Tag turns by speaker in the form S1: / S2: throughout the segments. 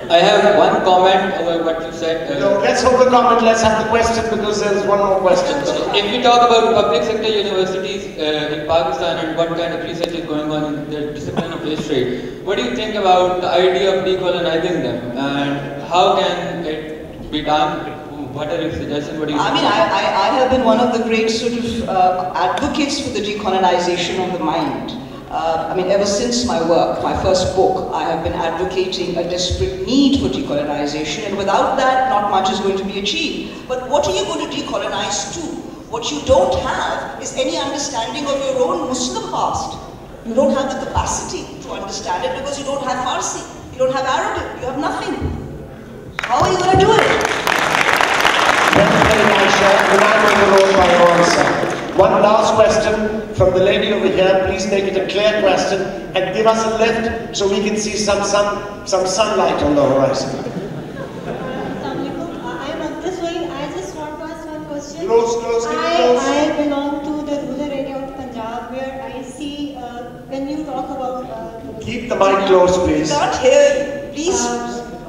S1: I have one comment over what you said.
S2: No, let's hold the comment, let's have the question because there's one more question.
S1: If we talk about public sector universities in Pakistan and what kind of research is going on in the discipline of history, what do you think about the idea of decolonizing them and how can it be done? What are your suggestions? What do you think?
S3: I have been one of the great sort of advocates for the decolonization of the mind. Ever since my work, my first book, I have been advocating a desperate need for decolonization, and without that, not much is going to be achieved. But what are you going to decolonize to? What you don't have is any understanding of your own Muslim past. You don't have the capacity to understand it because you don't have Farsi, you don't have Arabic, you have nothing. How are you going to do it?
S2: One last question from the lady over here. Please make it a clear question and give us a lift so we can see some sunlight on the horizon.
S4: I am Abduswari. I just want to ask one question.
S2: Close.
S4: I belong to the rural area of Punjab where I see when you talk about...
S2: Keep the mic close, please.
S3: I can't hear you. Please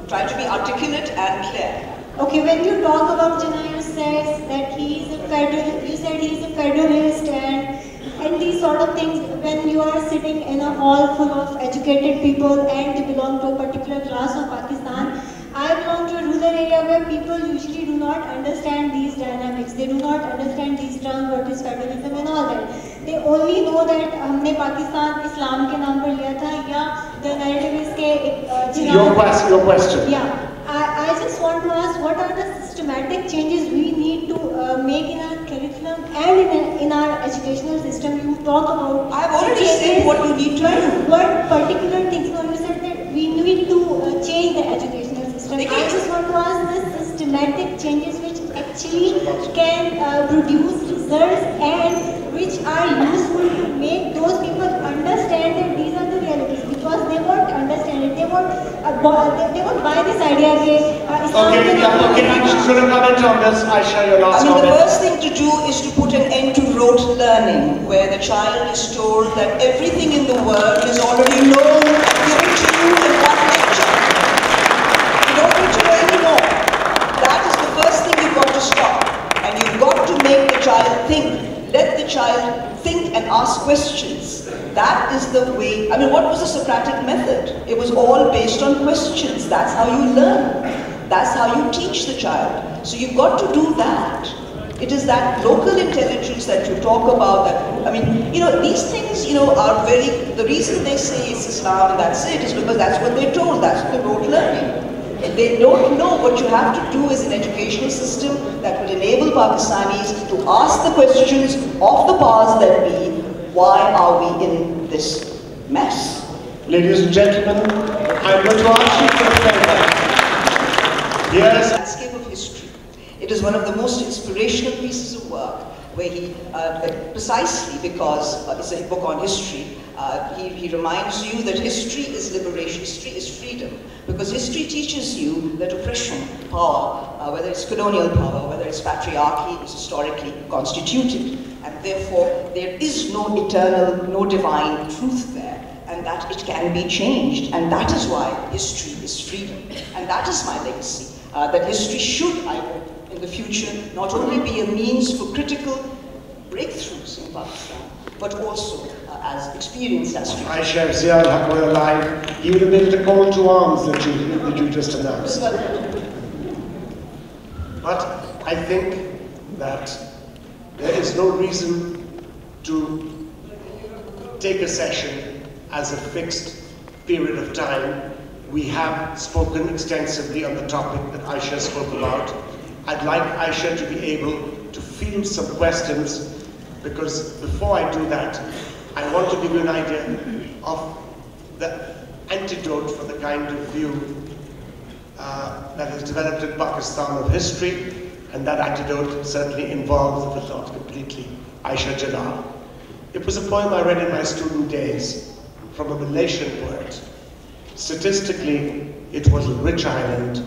S3: try to be articulate and clear.
S4: Okay, when you talk about Jinnah, you said that he is a federalist and these sort of things. When you are sitting in a hall full of educated people and they belong to a particular class of Pakistan, I belong to a rural area where people usually do not understand these dynamics. They do not understand these terms, what is federalism and all that. They only know that हमने पाकिस्तान इस्लाम के नाम पर लिया था या the narrative is के
S2: Your question.
S4: Yeah. I just want to ask, what are the systematic changes we need to make in our curriculum and in our educational system? You talk about...
S3: I've already said what you need to do.
S4: What particular things? No, you said that we need to change the educational system. I just want to ask the systematic changes which actually can produce results and which are useful to make those people understand that these are the realities, because they won't understand it. They won't buy this idea.
S2: Okay, should have comment on this. Ayesha, your last comment.
S3: The first thing to do is to put an end to rote learning, where the child is told that everything in the world is already known, given to you in one lecture. You don't need to know anymore. That is the first thing you've got to stop. And you've got to make the child think. Let the child think and ask questions. That is the way. What was the Socratic method? It was all based on questions. That's how you learn. That's how you teach the child. So you've got to do that. It is that local intelligence that you talk about. That these things, are very. The reason they say it's Islam and that's it is because that's what they're told. That's what the rote learning. They don't know what you have to do is an educational system that will enable Pakistanis to ask the questions of the powers that be. Why are we in this mess?
S2: Ladies and gentlemen, I'm going to ask you for a favor. Yes.
S3: Landscape of history. It is one of the most inspirational pieces of work where he, precisely because it's a book on history, he reminds you that history is liberation, history is freedom. Because history teaches you that oppression, power, whether it's colonial power, whether it's patriarchy, is historically constituted. And therefore, there is no eternal, no divine truth there. And that it can be changed. And that is why history is freedom. And that is my legacy. That history should, I hope, in the future, not only be a means for critical breakthroughs in Pakistan, but also as experienced as freedom.
S2: Ayesha Jalal alive, he would have made it a call to arms that you just announced. But I think that there is no reason to take a session as a fixed period of time. We have spoken extensively on the topic that Ayesha spoke about. I'd like Ayesha to be able to field some questions, because before I do that, I want to give you an idea of the antidote for the kind of view that has developed in Pakistan of history, and that antidote certainly involves, if not completely, Ayesha Jalal. It was a poem I read in my student days from a Malaysian poet. Statistically, it was a rich island,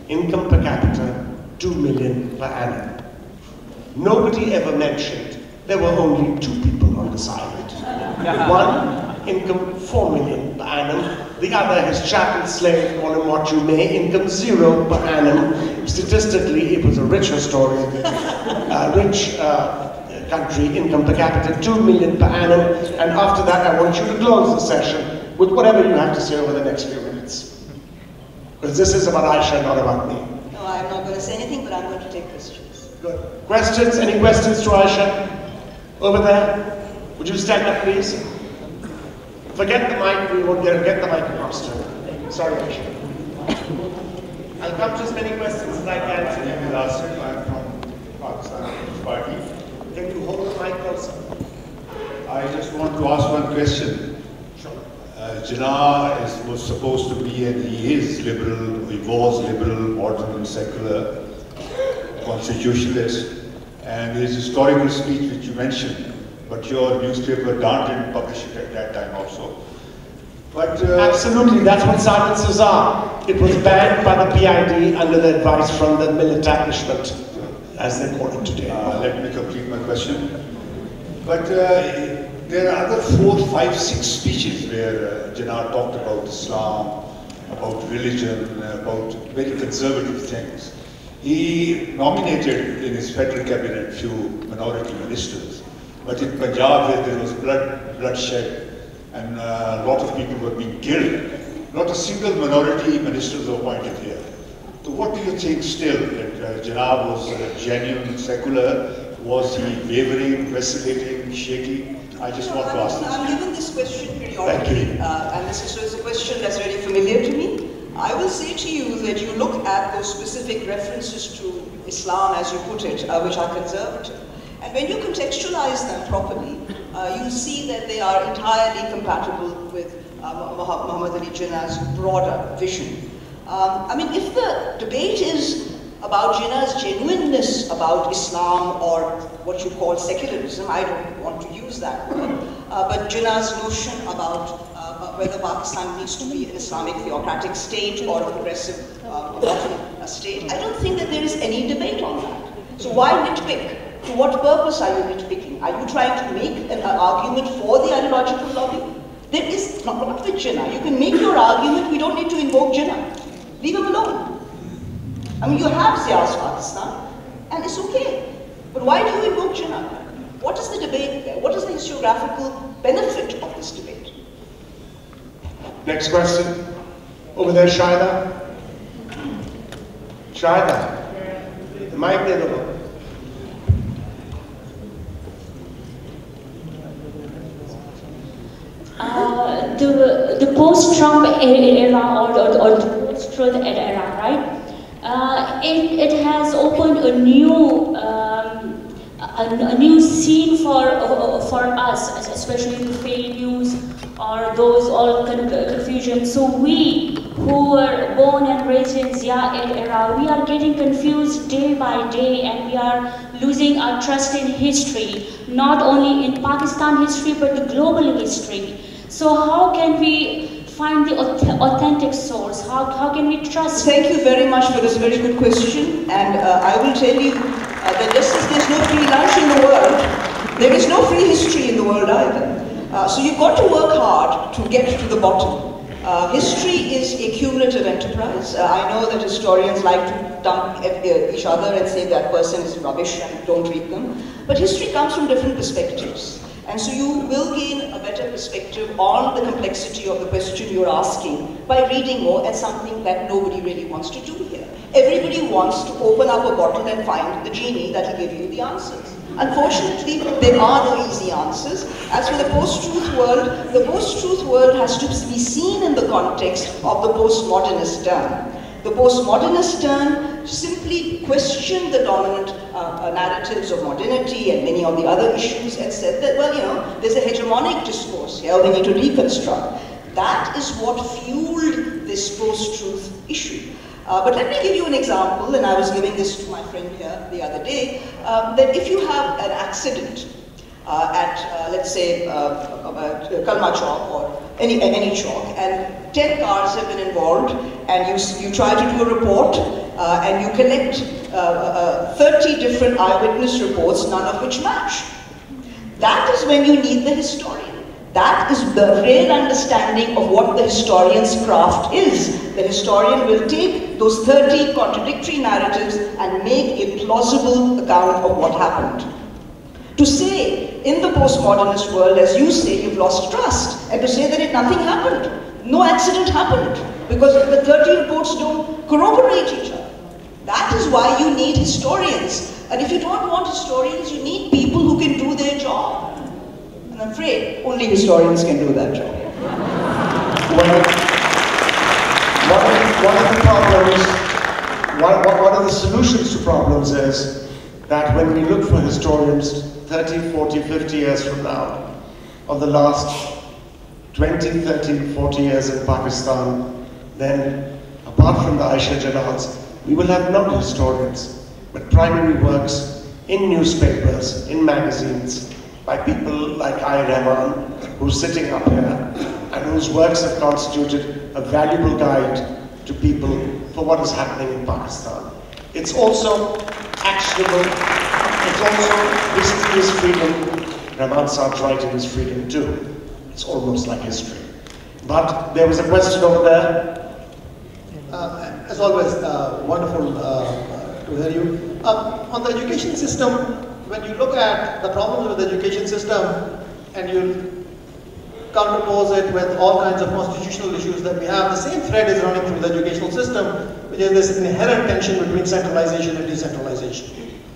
S2: income per capita 2 million per annum. Nobody ever mentioned there were only 2 people on this island. One, income 4 million per annum, The other, his chattel slave, call him what you may, income 0 per annum. Statistically, it was a rich historian, rich country, income per capita 2 million per annum. And after that, I want you to close the session with whatever you have to say over the next few minutes. Because this is about Ayesha, not about me.
S3: No, I'm not going to say anything, but I'm going to take questions.
S2: Good. Questions? Any questions to Ayesha? Over there? Would you stand up, please? Forget the mic, we won't get the mic across to her. Sorry, Ayesha. I'll come to as many questions as I can.
S5: I'm from Pakistan Party.
S2: Can you hold the mic closer?
S5: I just want to ask one question.
S2: Sure.
S5: Jinnah was supposed to be, and he is liberal, he was liberal, modern, secular, constitutionalist, and his historical speech which you mentioned, but your newspaper didn't publish it at that time also. But
S2: absolutely, that's what silences are. It was banned by the PID under the advice from the militablishment, as they call it today.
S5: Let me complete my question. But there are other 4, 5, 6 speeches where Jinnah talked about Islam, about religion, about very conservative things. He nominated in his federal cabinet few minority ministers, but in Punjab where there was bloodshed and a lot of people were being killed, not a single minority minister was appointed here. So what do you think still, that Jinnah was genuine, secular? Was he wavering, vacillating, shaky? I just want to ask this.
S3: I'm given this question periodically, and this is a question that's very familiar to me. I will say to you that you look at those specific references to Islam, as you put it, which are conservative, and when you contextualize them properly, you see that they are entirely compatible with Muhammad Ali Jinnah's broader vision. I mean, if the debate is about Jinnah's genuineness about Islam or what you call secularism, I don't want to use that word, but Jinnah's notion about whether Pakistan needs to be an Islamic theocratic state or a progressive modern state, I don't think that there is any debate on that. So why nitpick? To what purpose are you nitpicking? Are you trying to make an argument for the ideological lobby? There is, not with Jinnah. You can make your argument, we don't need to invoke Jinnah. Leave him alone. I mean, you have Zia's Pakistan, and it's okay. But why do you invoke Jinnah? What is the debate there? What is the historiographical benefit of this debate?
S2: Next question. Over there, Shahida. Shahida. The mic there, the
S6: the post-Trump era or the post-truth era, right? It has opened a new scene for us, especially the fake news or those all kind of confusion. So we who were born and raised in Zia era, we are getting confused day by day, and we are losing our trust in history, not only in Pakistan history but the global history. So how can we find the authentic source? How can we trust?
S3: Thank you very much for this very good question, and I will tell you that just as there's no free lunch in the world, there is no free history in the world either. So you've got to work hard to get to the bottom. History is a cumulative enterprise. I know that historians like to dump each other and say that person is rubbish and don't read them, but history comes from different perspectives. And so you will gain a better perspective on the complexity of the question you're asking by reading more, and something that nobody really wants to do here. Everybody wants to open up a bottle and find the genie that will give you the answers. Unfortunately, there are no easy answers. As for the post-truth world has to be seen in the context of the postmodernist turn. The postmodernist turn simply questioned the dominant narratives of modernity and many of the other issues, and said that, well, you know, there's a hegemonic discourse here we need to reconstruct. That is what fueled this post-truth issue. But let me give you an example, and I was giving this to my friend here the other day, that if you have an accident at, let's say, Kalma Chowk or any chalk, and 10 cars have been involved, and you try to do a report, and you collect 30 different eyewitness reports, none of which match. That is when you need the historian. That is the real understanding of what the historian's craft is. The historian will take those 30 contradictory narratives and make a plausible account of what happened. To say, in the postmodernist world, as you say, you've lost trust, and to say that nothing happened, no accident happened, because the 30 reports don't corroborate each other. That is why you need historians. And if you don't want historians, you need people who can do their job. And I'm afraid only historians can do that job.
S2: Well, one of the solutions to problems is that when we look for historians 30, 40, 50 years from now, of the last 20, 30, 40 years in Pakistan, then apart from the Ayesha Jalals, we will have not historians, but primary works in newspapers, in magazines, by people like Rahman, who's sitting up here, and whose works have constituted a valuable guide to people for what is happening in Pakistan. It's also actionable, it's also, history is freedom. Rahman Saab's writing is freedom too. It's almost like history. But there was a question over there.
S7: As always, wonderful to hear you. On the education system, when you look at the problems with the education system and you counterpose it with all kinds of constitutional issues that we have, the same thread is running through the educational system, which is this inherent tension between centralization and decentralization.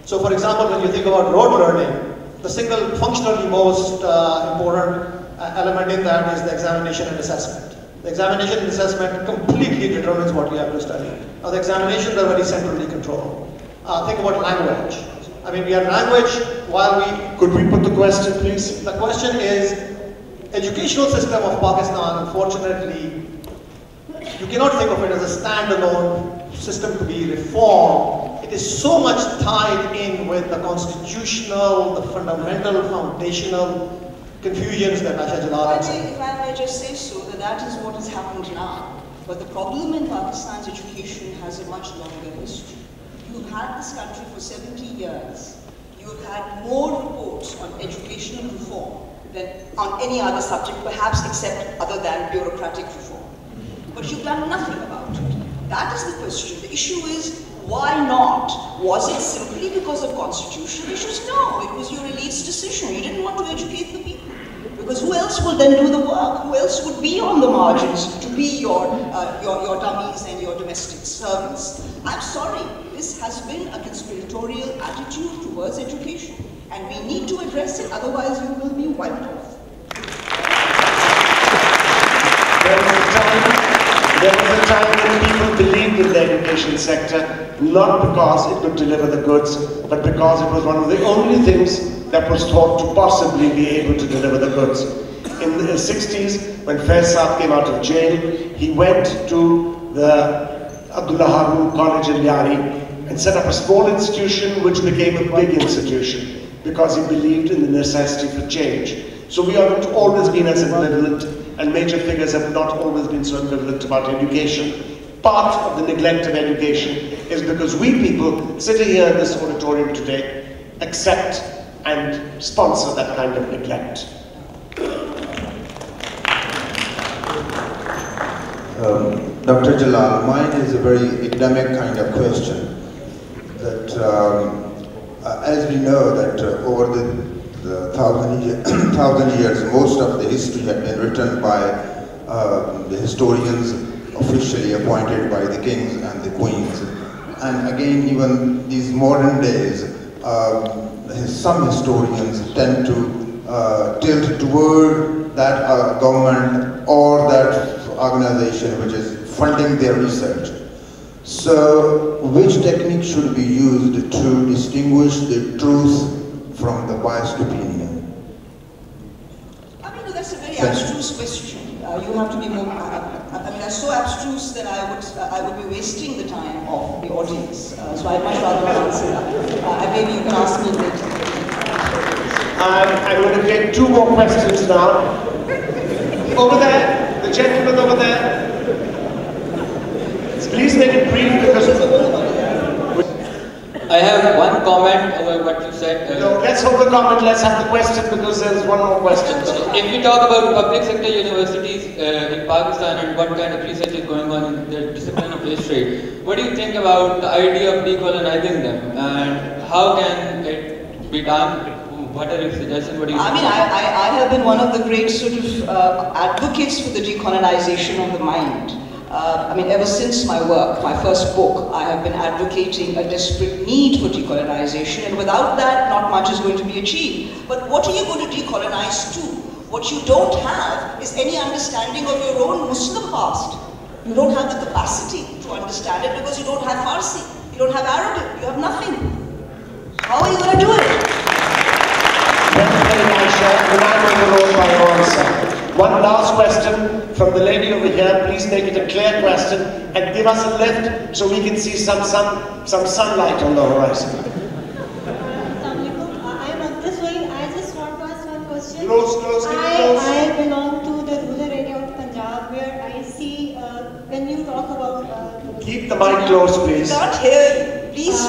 S7: So for example, when you think about rote learning, the single functionally most important element in that is the examination and assessment. The examination and assessment completely determines what you have to study. Now the examinations are very centrally controlled. Think about language. I mean, we have language while we...
S2: Could we put the question, please?
S7: The question is, educational system of Pakistan, unfortunately, you cannot think of it as a standalone system to be reformed. It is so much tied in with the constitutional, the fundamental, foundational confusions that Ayesha Jalal had said.
S3: If I may just say so, that is what has happened now. But the problem in Pakistan's education has a much longer history. You've had this country for 70 years. You've had more reports on educational reform than on any other subject, perhaps except other than bureaucratic reform. But you've done nothing about it. That is the question. The issue is, why not? Was it simply because of constitutional issues? No, it was your elite's decision. You didn't want to educate the people. Because who else will then do the work? Who else would be on the margins to be your dummies and your domestic servants? I'm sorry, this has been a conspiratorial attitude towards education. And we need to address it, otherwise you will be wiped off.
S2: There was a time when people believed in the education sector, not because it could deliver the goods, but because it was one of the only things that was thought to possibly be able to deliver the goods. In the 60s, when Faisal came out of jail, he went to the Ayesha Haroon College in Yari and set up a small institution which became a big institution because he believed in the necessity for change. So we haven't always been as ambivalent, and major figures have not always been so ambivalent about education. Part of the neglect of education is because we people sitting here in this auditorium today accept and sponsor that kind of neglect.
S8: Dr. Jalal, mine is a very academic kind of question. That, as we know that over the 1,000 years, most of the history had been written by the historians officially appointed by the kings and the queens. And again, even these modern days, some historians tend to tilt toward that government or that organization which is funding their research. So, which technique should be used to distinguish the truth from the biased opinion?
S3: I mean, that's a very abstruse question. You have to be more, I mean, that's so abstruse that I would be wasting the time of the audience. So I'd much rather not answer that. Maybe you can ask me later.
S2: I'm going to take two more questions now. Over there, the gentleman over there. Please make it brief because
S1: I have one comment over what you said.
S2: No, let's hold the comment, let's have the question because there's one more question.
S1: If we talk about public sector universities in Pakistan and what kind of research is going on in the discipline of history, what do you think about the idea of decolonizing them and how can it be done? What are your suggestions? What do you think?
S3: I have been one of the great sort of advocates for the decolonization of the mind. Ever since my work, my first book, I have been advocating a desperate need for decolonization, and without that, not much is going to be achieved. But what are you going to decolonize to? What you don't have is any understanding of your own Muslim past. You don't have the capacity to understand it because you don't have Farsi, you don't have Arabic, you have nothing. How are you going to do it?
S2: One last question from the lady over here. Please make it a clear question and give us a lift so we can see some sunlight on the horizon.
S4: I am on this way. I just want to ask one question.
S2: Close.
S4: I belong to the rural area of Punjab where I see when you talk about...
S2: Keep the mic close, please.
S3: I can't hear you. Please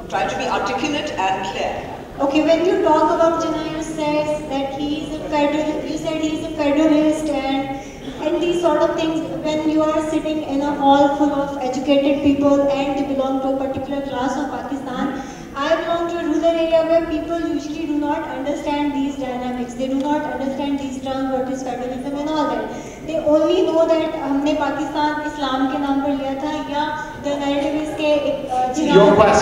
S3: try to be articulate and clear.
S4: Okay, when you talk about Jinnah, you said that he is a federalist and these sort of things. When you are sitting in a hall full of educated people and they belong to a particular class of Pakistan, I belong to a rural area where people usually do not understand these dynamics. They do not understand these terms, what is federalism and all that. They only know that हमने पाकिस्तान इस्लाम के नाम पर लिया था या the narrative is के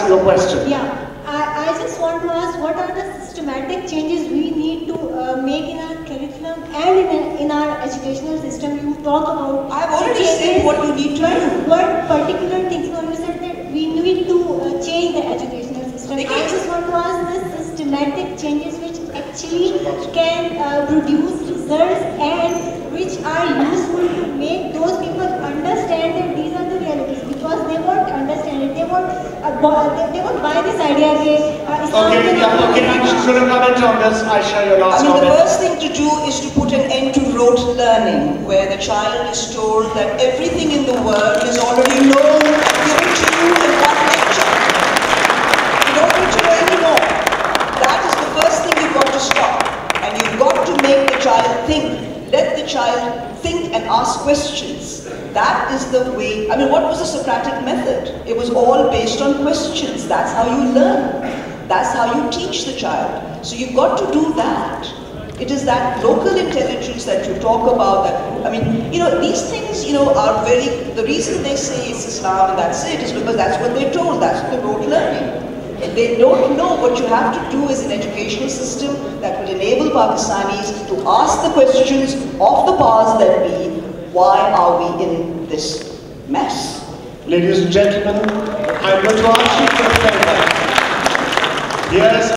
S2: Your question.
S4: Yeah. I just want to ask, what are the systematic changes we need to make in our curriculum and in our educational system? You talk about...
S3: I have already said what you need to do.
S4: What particular things? No, you said that we need to change the educational system. I just want to ask the systematic changes which actually can produce results and which are useful to make those people understand that these are the realities, because they won't understand it. They won't buy this idea.
S2: Okay, I'm going to comment on this. Ayesha, your last comment.
S3: The first thing to do is to put an end to rote learning, where the child is told that everything in the world is already known, given to you in one lecture. You don't need to know anymore. That is the first thing you've got to stop. And you've got to make the child think. Let the child think and ask questions. That is the way. What was the Socratic method? It was all based on questions. That's how you learn. That's how you teach the child. So you've got to do that. It is that local intelligence that you talk about. That these things, are very. The reason they say it's Islam and that's it is because that's what they're told. That's the rote learning. They don't know what you have to do as an educational system that will enable Pakistanis to ask the questions of the powers that be. Why are we in this mess?
S2: Ladies and gentlemen, I'm going to ask you for a favor. Here's